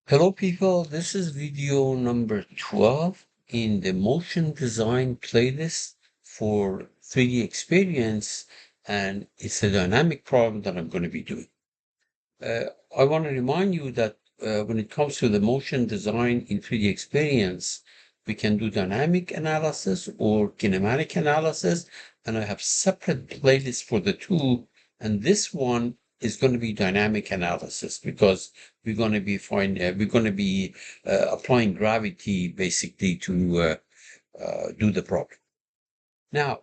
Hello people, this is video number 12 in the motion design playlist for 3D Experience, and it's a dynamic problem that I'm going to be doing. I want to remind you that when it comes to the motion design in 3D Experience, we can do dynamic analysis or kinematic analysis, and I have separate playlists for the two, and this one is going to be dynamic analysis because we're going to be applying gravity basically to do the problem. Now,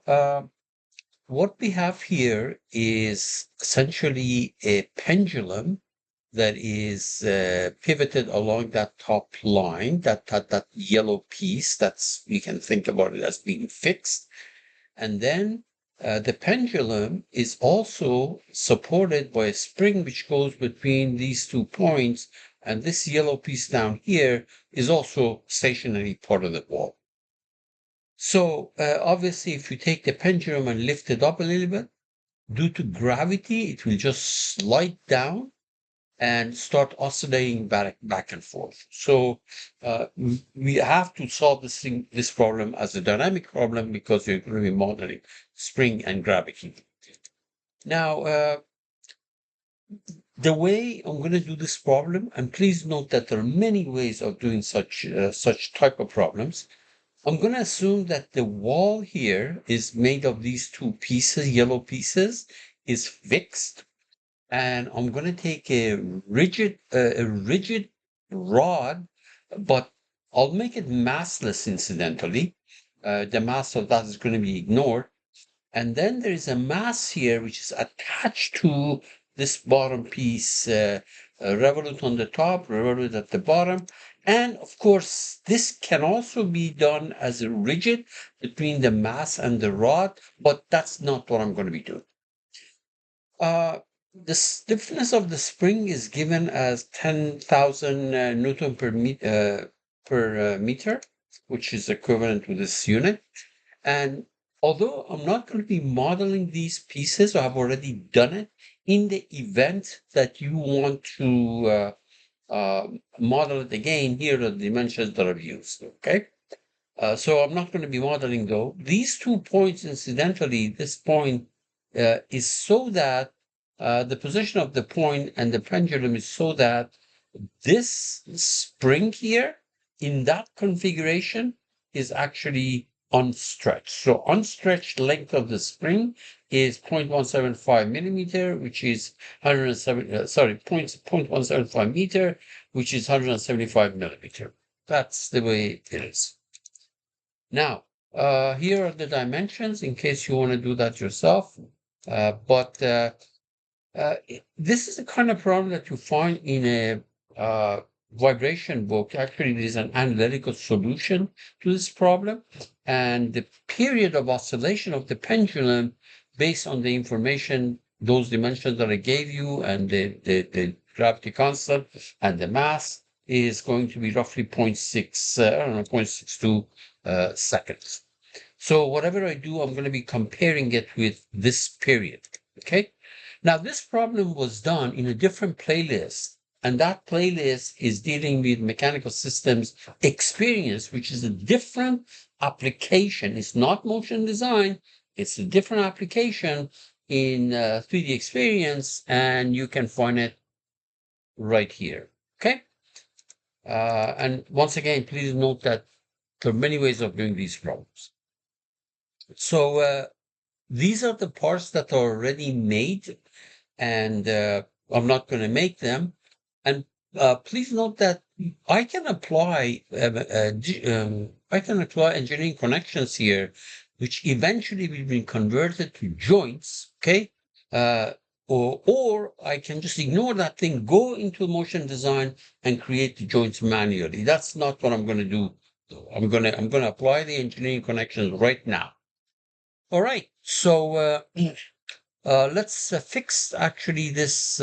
what we have here is essentially a pendulum that is pivoted along that top line, that yellow piece. That's, you can think about it as being fixed. And then the pendulum is also supported by a spring which goes between these 2 points. And this yellow piece down here is also stationary part of the wall. So obviously, if you take the pendulum and lift it up a little bit, due to gravity, it will just slide down and start oscillating back and forth. So we have to solve this problem as a dynamic problem because you're going to be modeling spring and gravity. Now, the way I'm going to do this problem, and please note that there are many ways of doing such type of problems. I'm going to assume that the wall here is made of these two pieces, yellow pieces, is fixed, and I'm going to take a rigid rod, but I'll make it massless incidentally. The mass of that is going to be ignored. And then there is a mass here which is attached to this bottom piece, revolute on the top, revolute at the bottom. And of course, this can also be done as a rigid between the mass and the rod, but that's not what I'm going to be doing. The stiffness of the spring is given as 10,000 Newton per meter, which is equivalent to this unit. And although I'm not going to be modeling these pieces, I've already done it, in the event that you want to model it again, here are the dimensions that I've used, okay? So I'm not going to be modeling though. These 2 points, incidentally, this point is so that the position of the point and the pendulum is so that this spring here in that configuration is actually unstretched. So unstretched length of the spring is 0.175 millimeter, which is 0.175 meter, which is 175 millimeter. That's the way it is. Now, here are the dimensions in case you want to do that yourself. This is the kind of problem that you find in a vibration book. Actually, there is an analytical solution to this problem. And the period of oscillation of the pendulum, based on the information, those dimensions that I gave you, and the gravity constant and the mass, is going to be roughly 0.6, I don't know, 0.62 seconds. So whatever I do, I'm going to be comparing it with this period. Okay. Now, this problem was done in a different playlist, and that playlist is dealing with mechanical systems experience, which is a different application. It's not motion design, it's a different application in 3D experience, and you can find it right here. Okay. And once again, please note that there are many ways of doing these problems. So these are the parts that are already made, and I'm not going to make them. And please note that I can apply engineering connections here, which eventually will be converted to joints. Okay. Or I can just ignore that thing, go into motion design and create the joints manually. That's not what I'm going to do. I'm going to apply the engineering connections right now. All right. So let's fix actually this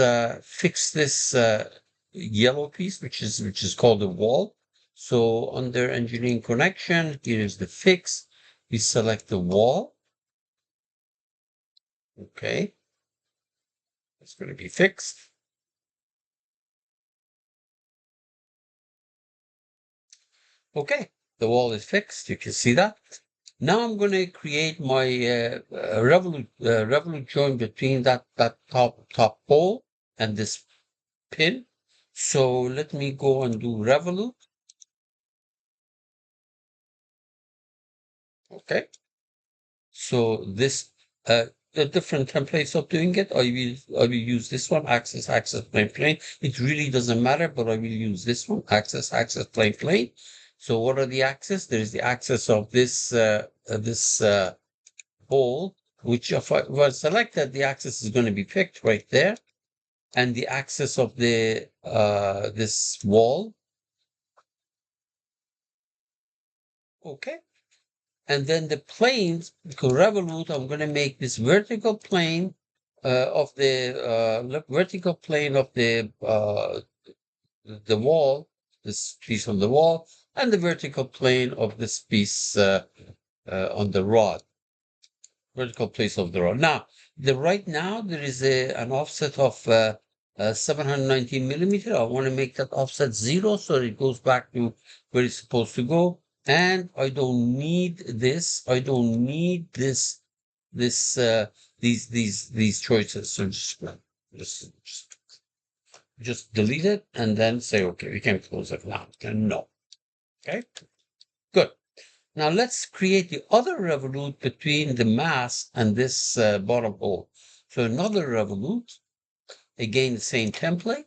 yellow piece, which is called the wall. So under engineering connection, here is the fix. We select the wall. Okay, it's going to be fixed. Okay, the wall is fixed. You can see that. Now I'm going to create my revolute joint between that top pole and this pin. So let me go and do revolute. Okay. So this the different templates of doing it. I will use this one, axis, plane, plane. It really doesn't matter, but I will use this one, axis, plane, plane. So what are the axes? There is the axis of this ball, which if I was selected, the axis is going to be picked right there, and the axis of the this wall. Okay. And then the planes, because revolute, I'm going to make this vertical plane of the vertical plane of the wall, this piece on the wall, and the vertical plane of this piece on the rod, vertical place of the rod. Now, right now there is an offset of 719 millimeter. I want to make that offset 0, so it goes back to where it's supposed to go. And I don't need this. I don't need these choices. So just delete it and then say, okay, we can close it now. And no. Okay, good. Now let's create the other revolute between the mass and this bottom hole. So another revolute, again, the same template.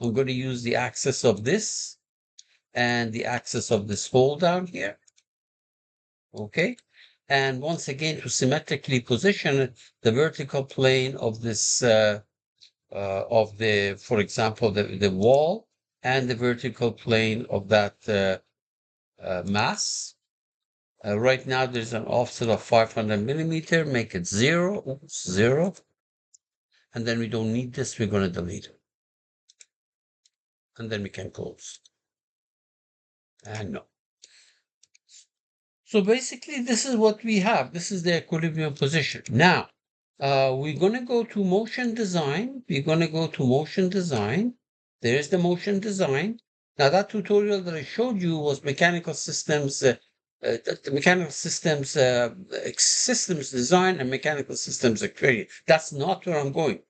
I'm going to use the axis of this and the axis of this hole down here. Okay. And once again, to symmetrically position the vertical plane of this, for example, the wall and the vertical plane of that mass. Right now, there's an offset of 500 millimeter. Make it 0. Oops, 0. And then we don't need this. We're going to delete it. And then we can close. And no. So basically, this is what we have. This is the equilibrium position. Now, we're going to go to motion design. We're going to go to motion design. There's the motion design. Now, that tutorial that I showed you was mechanical systems, the mechanical systems, systems design and mechanical systems experience. That's not where I'm going.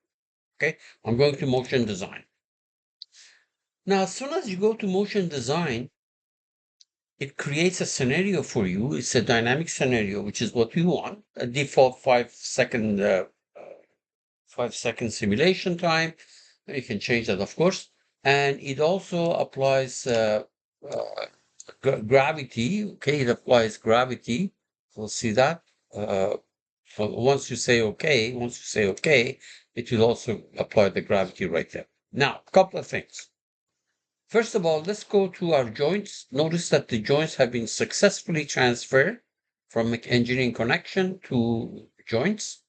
Okay, I'm going to motion design. Now, as soon as you go to motion design, it creates a scenario for you. It's a dynamic scenario, which is what we want. A default 5 second simulation time. You can change that, of course. And it also applies gravity. Okay, it applies gravity. We'll see that. So once you say okay, it will also apply the gravity right there. Now, a couple of things. First of all, let's go to our joints. Notice that the joints have been successfully transferred from engineering connection to joints.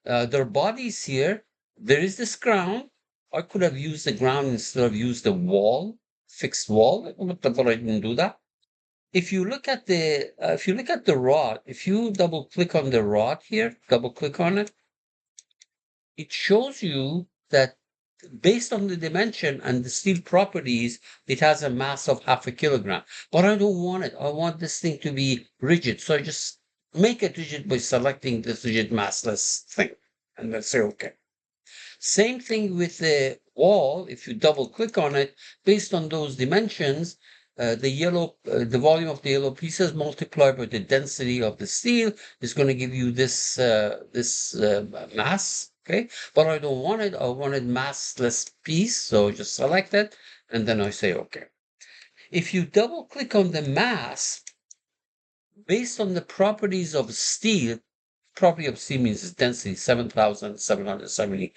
Their bodies here, there is this ground. I could have used the ground instead of used the wall, fixed wall, but I didn't do that. If you look at the rod, if you double click on the rod here, double click on it, it shows you that based on the dimension and the steel properties, it has a mass of 0.5 kg. But I don't want it. I want this thing to be rigid. So I just make it rigid by selecting this rigid massless thing and then say okay. Same thing with the wall. If you double click on it, based on those dimensions, the volume of the yellow pieces multiplied by the density of the steel is going to give you this mass. Okay, but I don't want it. I want it massless piece. So just select it, and then I say okay. If you double click on the mass, based on the properties of steel, property of steel means its density 7,770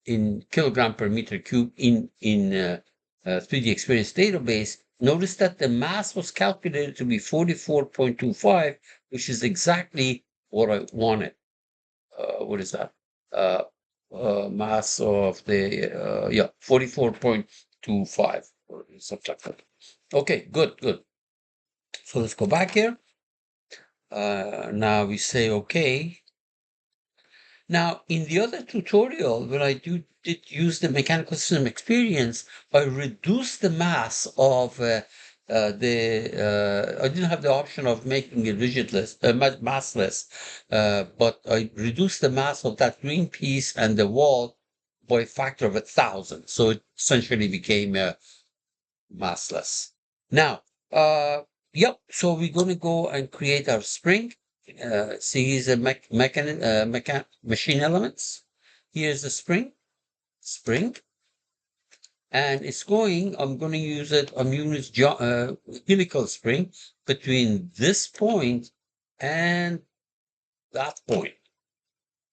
in kilogram per meter cube in 3D Experience database. Notice that the mass was calculated to be 44.25, which is exactly what I wanted. What is that? Mass of the 44.25 or something like that. Okay, good. So let's go back here. Now we say okay. Now, in the other tutorial, when I did use the mechanical system experience, I reduced the mass of I didn't have the option of making it rigidless, massless, but I reduced the mass of that green piece and the wall by a factor of 1,000. So it essentially became massless. Now, yep. So we're going to go and create our spring. See, here's a machine elements. Here's the spring, and it's going. I'm going to use it. I'm using helical spring between this point and that point.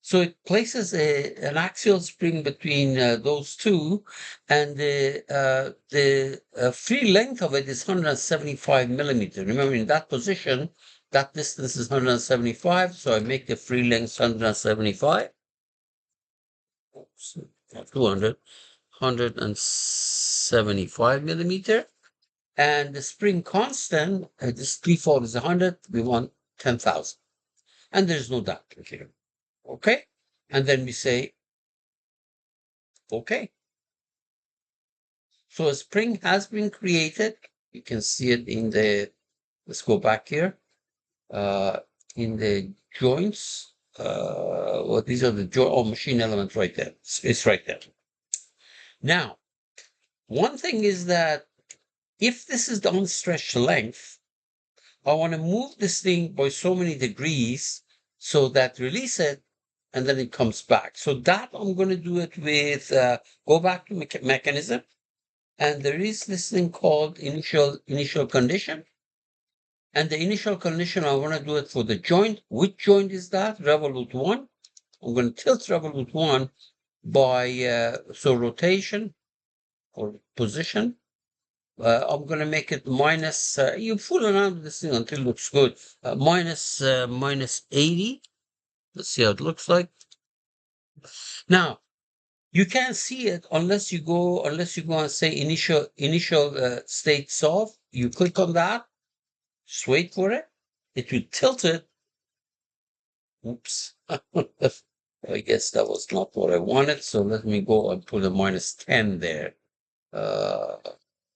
So it places an axial spring between those two, and the free length of it is 175 millimeters. Remember, in that position, that distance is 175, so I make the free length 175. Oops, not 200, 175 millimeter. And the spring constant, this default is 100, we want 10,000. And there's no damping here. Okay? And then we say, okay. So a spring has been created. You can see it in let's go back here, in the joints. Well, these are the machine elements right there. It's right there. Now, one thing is that if this is the unstretched length, I want to move this thing by so many degrees so that release it and then it comes back. So that I'm going to do it with, go back to mechanism. And there is this thing called initial condition. And the initial condition, I want to do it for the joint. Which joint is that? Revolute 1. I'm going to tilt revolute 1 by, so rotation or position. I'm going to make it minus, you fool around with this thing until it looks good. Minus 80. Let's see how it looks like. Now, you can't see it unless you go and say initial state solve. You click on that, just wait for it. It will tilt it. Oops. I guess that was not what I wanted. So let me go and put a minus 10 there.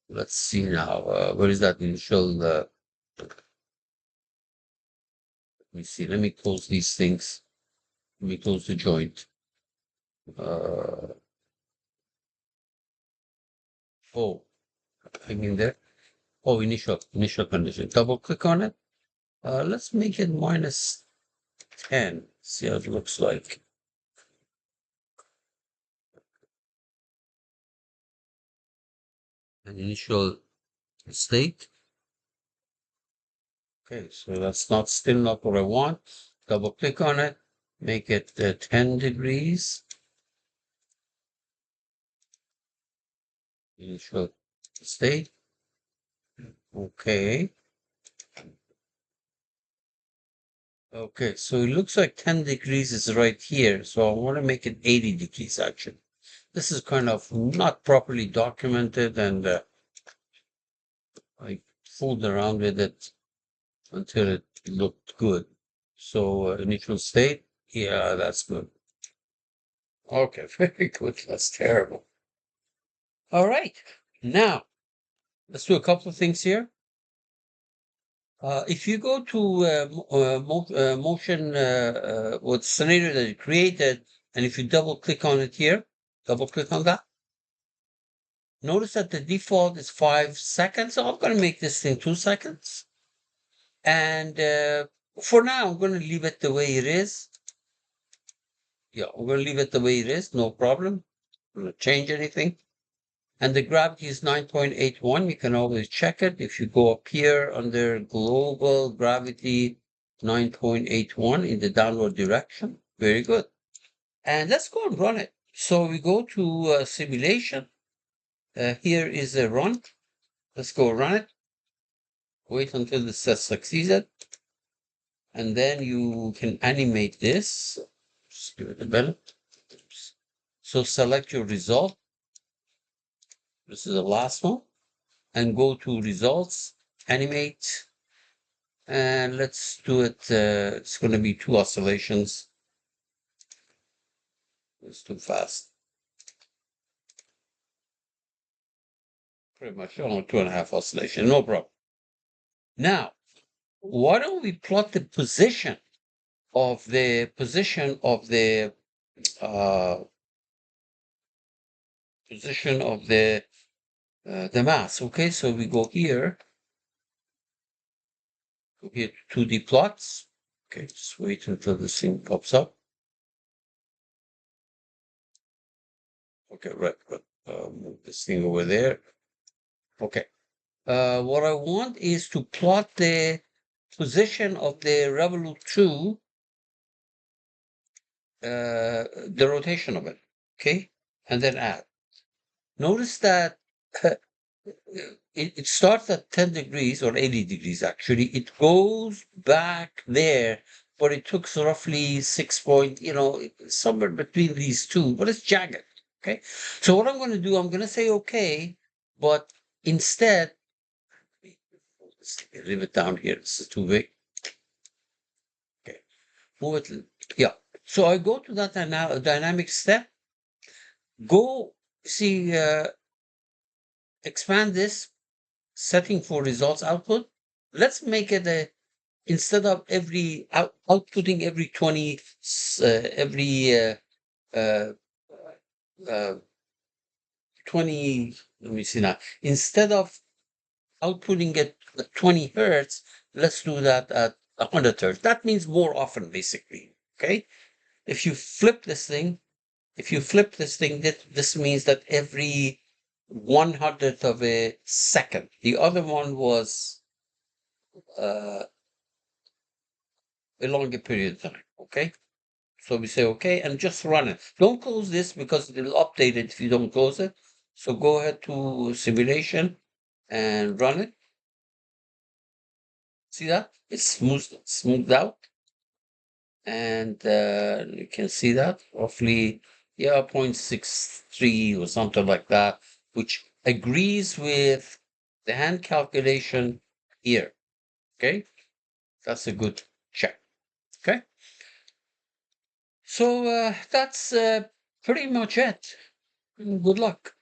Let's see now. Where is that initial? Let me see. Let me close these things. Let me close the joint. Oh, hang in there. Oh, initial condition. Double click on it. Let's make it minus 10. See how it looks like. An initial state. Okay, so that's still not what I want. Double click on it. Make it 10 degrees. Initial state. Okay. Okay, so it looks like 10 degrees is right here. So I want to make it 80 degrees actually. This is kind of not properly documented, and I fooled around with it until it looked good. So initial state, yeah, that's good. Okay, very good. That's terrible. All right, now let's do a couple of things here. If you go to motion with scenario that you created, and if you double click on it here, double click on that, notice that the default is 5 seconds. So I'm going to make this thing 2 seconds. And for now, I'm going to leave it the way it is. Yeah, I'm going to leave it the way it is. No problem. I'm going to change anything. And the gravity is 9.81. You can always check it. If you go up here under global gravity, 9.81 in the downward direction. Very good. And let's go and run it. So we go to simulation. Here is a run. Let's go run it. Wait until this says succeeded. And then you can animate this. Just give it a minute. So select your result. This is the last one. And go to results, animate. And let's do it. It's going to be 2 oscillations. It's too fast. pretty much, 2.5 oscillation, no problem. Now, why don't we plot the position of the uh, the mass? Okay, so we go here to 2D plots. Okay, just wait until this thing pops up. Okay, right, move this thing over there. Okay. What I want is to plot the position of the Revolut 2, the rotation of it, okay? And then add. Notice that it starts at 10 degrees or 80 degrees, actually. It goes back there, but it took roughly 6 point, somewhere between these two, but it's jagged, okay? So what I'm going to do, I'm going to say okay, but instead, leave it down here. This is too big. Okay, move it. Yeah. So I go to that dynamic step. Go see, expand this setting for results output. Let's make it instead of outputting every 20, every uh, uh, 20. Let me see now. Instead of outputting it at 20 hertz, let's do that at 100 hertz. That means more often, basically. Okay. If you flip this thing, this means that every 100th of a second. The other one was uh, a longer period of time. Okay. So we say okay and just run it. Don't close this because it'll update it if you don't close it. So go ahead to simulation and run it. See that? It's smoothed out. And you can see that roughly, yeah, 0.63 or something like that, which agrees with the hand calculation here. Okay, that's a good check. Okay, so that's pretty much it. Good luck.